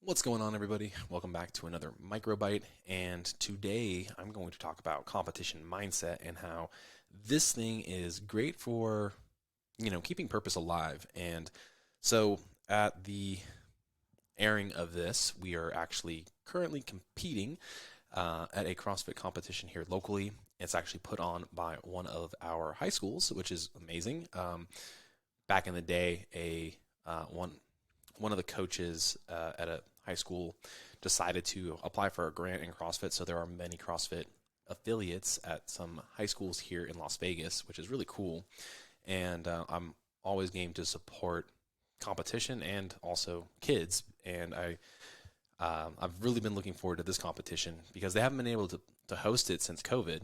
What's going on, everybody? Welcome back to another Microbite. And today I'm going to talk about competition mindset and how this thing is great for, keeping purpose alive. And so at the airing of this, we are actually currently competing at a CrossFit competition here locally. It's actually put on by one of our high schools, which is amazing. Back in the day, one of the coaches at a high school decided to apply for a grant in CrossFit. So there are many CrossFit affiliates at some high schools here in Las Vegas, which is really cool. And I'm always game to support competition and also kids. And I've really been looking forward to this competition because they haven't been able to host it since COVID.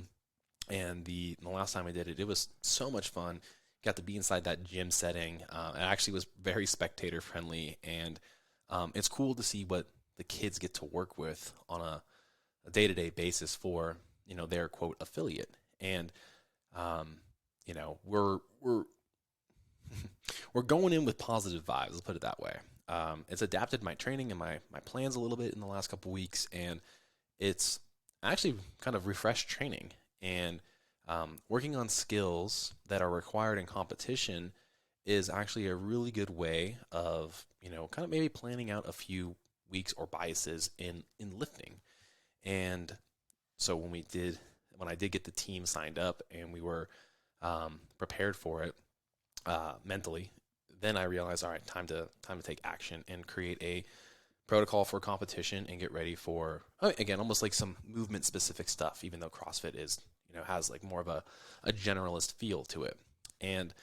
And the last time I did it, it was so much fun. Got to be inside that gym setting. It actually was very spectator friendly, and it's cool to see what the kids get to work with on a day-to-day basis for their quote affiliate. And we're we're going in with positive vibes. Let's put it that way. It's adapted my training and my plans a little bit in the last couple weeks, and it's actually kind of refreshed training and working on skills that are required in competition is actually a really good way of, kind of maybe planning out a few weeks or biases in lifting. And so when I did get the team signed up and we were prepared for it mentally, then I realized, all right, time to take action and create a protocol for competition and get ready for, again, almost like some movement specific stuff, even though CrossFit is, has like more of a generalist feel to it. And,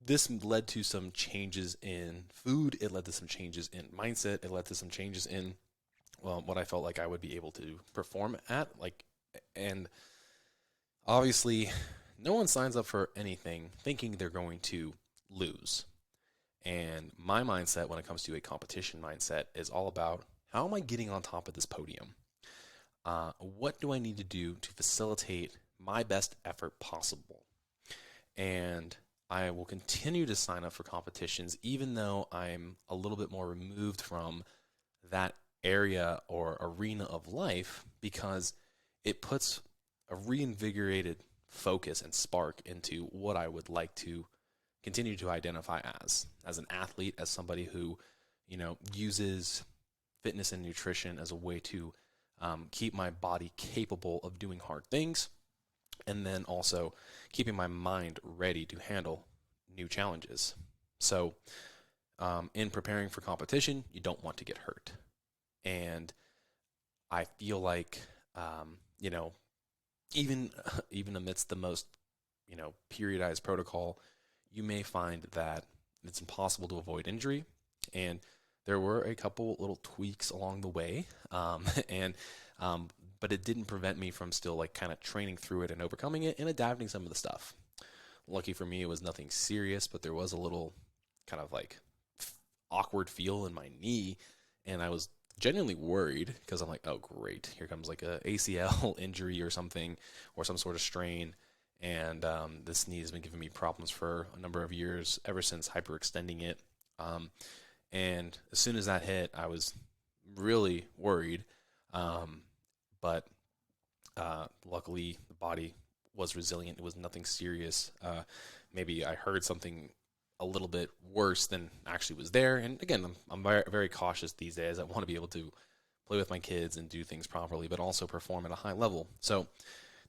this led to some changes in food. It led to some changes in mindset. It led to some changes in, what I felt like I would be able to perform at, and obviously no one signs up for anything thinking they're going to lose. And my mindset when it comes to a competition mindset is all about how am I getting on top of this podium? What do I need to do to facilitate my best effort possible? And I will continue to sign up for competitions even though I'm a little bit more removed from that area or arena of life because it puts a reinvigorated focus and spark into what I would like to continue to identify as an athlete, as somebody who, uses fitness and nutrition as a way to keep my body capable of doing hard things, and then also keeping my mind ready to handle new challenges. So, in preparing for competition, you don't want to get hurt. And I feel like, even even amidst the most, periodized protocol, you may find that it's impossible to avoid injury. And there were a couple little tweaks along the way, and but it didn't prevent me from still kind of training through it and overcoming it and adapting some of the stuff. Lucky for me, it was nothing serious, but there was a little kind of awkward feel in my knee, and I was genuinely worried because I'm like, oh great, here comes like a ACL injury or something, or some sort of strain. And this knee has been giving me problems for a number of years, ever since hyperextending it. And as soon as that hit, I was really worried. But luckily, the body was resilient. It was nothing serious. Maybe I heard something a little bit worse than actually was there. And again, I'm very, very cautious these days. I want to be able to play with my kids and do things properly, but also perform at a high level. So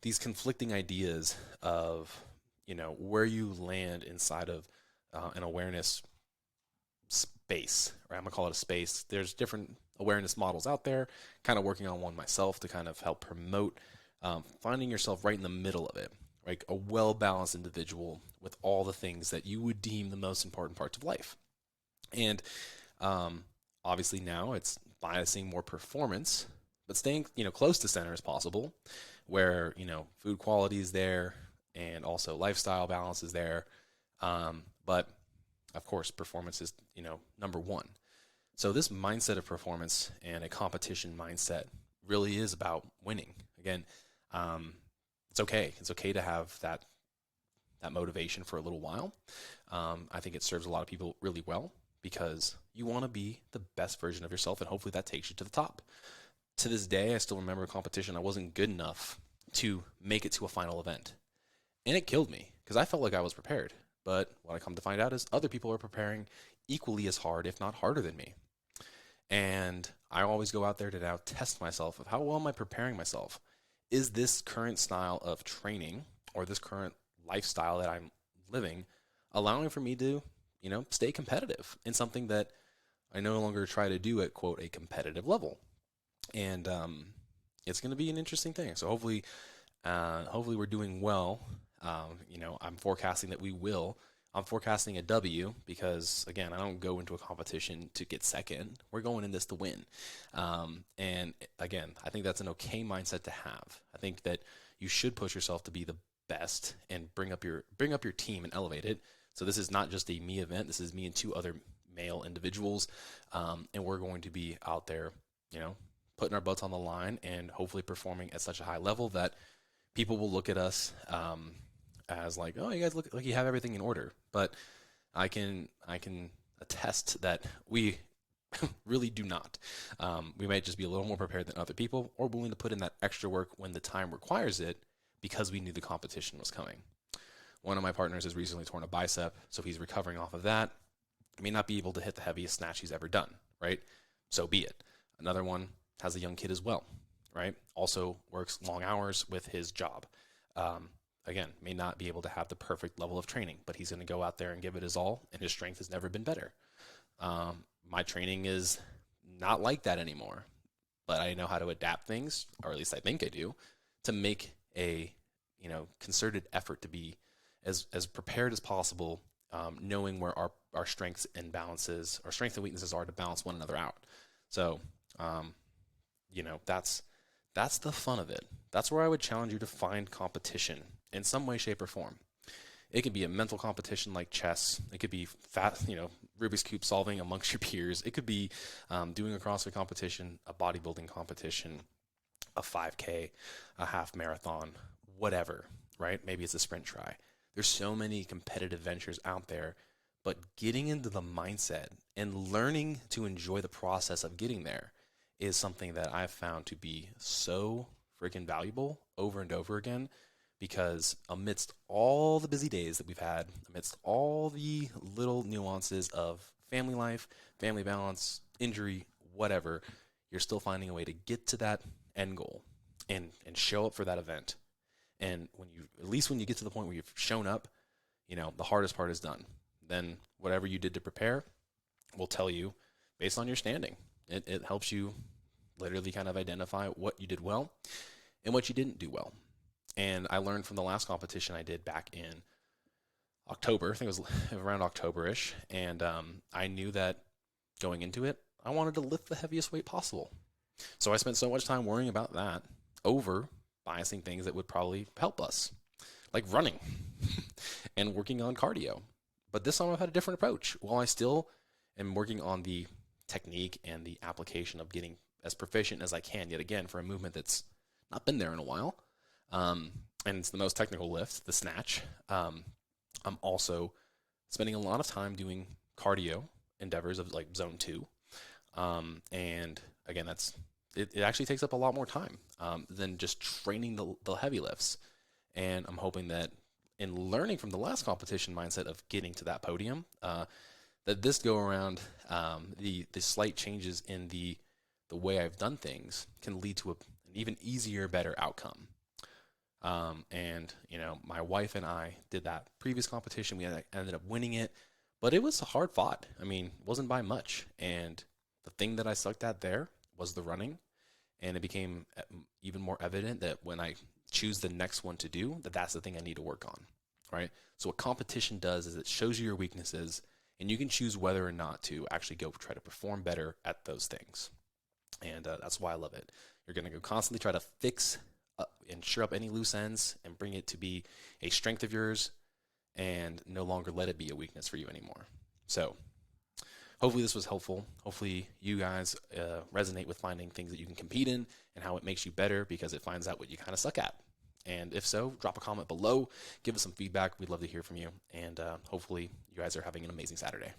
these conflicting ideas of, where you land inside of an awareness space, or I'm going to call it a space. There's different awareness models out there, kind of working on one myself to kind of help promote finding yourself right in the middle of it, like a well-balanced individual with all the things that you would deem the most important parts of life. And obviously now it's biasing more performance, but staying, close to center as possible, where, food quality is there and also lifestyle balance is there. But of course, performance is, number one. So this mindset of performance and a competition mindset really is about winning. Again, it's okay. It's okay to have that motivation for a little while. I think it serves a lot of people really well. because you want to be the best version of yourself, and hopefully that takes you to the top. To this day, I still remember a competition. I wasn't good enough to make it to a final event. And it killed me because I felt like I was prepared. But what I come to find out is other people are preparing equally as hard, if not harder than me. And I always go out there to now test myself of how well am I preparing myself? Is this current style of training or this current lifestyle that I'm living allowing for me to, stay competitive in something that I no longer try to do at, quote, a competitive level? And it's going to be an interesting thing. So hopefully we're doing well. I'm forecasting that we will. I'm forecasting a W because, again, I don't go into a competition to get second. We're going in this to win. And again, I think that's an okay mindset to have. I think that you should push yourself to be the best and bring up your team and elevate it. So this is not just a me event. This is me and two other male individuals, and we're going to be out there, putting our butts on the line and hopefully performing at such a high level that people will look at us as like, oh, you guys look like you have everything in order. But I can attest that we really do not. We might just be a little more prepared than other people, or willing to put in that extra work when the time requires it because we knew the competition was coming. One of my partners has recently torn a bicep, so he's recovering off of that. He may not be able to hit the heaviest snatch he's ever done, right? So be it. Another one has a young kid as well, right? Also works long hours with his job. Again, may not be able to have the perfect level of training, but he's going to go out there and give it his all, and his strength has never been better. My training is not like that anymore, but I know how to adapt things, or at least I think I do, to make a concerted effort to be as prepared as possible, knowing where our strengths and balances, our strengths and weaknesses are to balance one another out. So, that's the fun of it. That's where I would challenge you to find competition in some way, shape, or form. It could be a mental competition like chess. It could be Rubik's Cube solving amongst your peers. It could be doing a CrossFit competition, a bodybuilding competition, a 5K, a half marathon, whatever, right? Maybe it's a sprint try. There's so many competitive ventures out there, but getting into the mindset and learning to enjoy the process of getting there is something that I've found to be so freaking valuable over and over again, because amidst all the busy days that we've had, amidst all the little nuances of family life, family balance, injury, whatever, you're still finding a way to get to that end goal and show up for that event. And at least when you get to the point where you've shown up, the hardest part is done. Then whatever you did to prepare will tell you based on your standing. It helps you literally kind of identify what you did well and what you didn't do well. And I learned from the last competition I did back in October. I think it was around October-ish. And I knew that going into it, I wanted to lift the heaviest weight possible. So I spent so much time worrying about that over biasing things that would probably help us, like running and working on cardio. But this time I've had a different approach. While I still am working on the technique and the application of getting as proficient as I can, yet again, for a movement that's not been there in a while, and it's the most technical lift, the snatch, I'm also spending a lot of time doing cardio endeavors of like zone 2. And again, it actually takes up a lot more time than just training the heavy lifts. And I'm hoping that in learning from the last competition mindset of getting to that podium, that this go around, the slight changes in the way I've done things can lead to an even easier, better outcome. And my wife and I did that previous competition. We ended up winning it, but it was hard fought. I mean, it wasn't by much. And the thing that I sucked at there was the running. And it became even more evident that when I choose the next one to do, that's the thing I need to work on, right? So what competition does is it shows you your weaknesses, and you can choose whether or not to actually go try to perform better at those things. And that's why I love it. You're going to go constantly try to fix and shore up any loose ends and bring it to be a strength of yours and no longer let it be a weakness for you anymore. So hopefully this was helpful. Hopefully you guys resonate with finding things that you can compete in and how it makes you better, because it finds out what you kind of suck at. And if so, drop a comment below, give us some feedback. We'd love to hear from you. And hopefully you guys are having an amazing Saturday.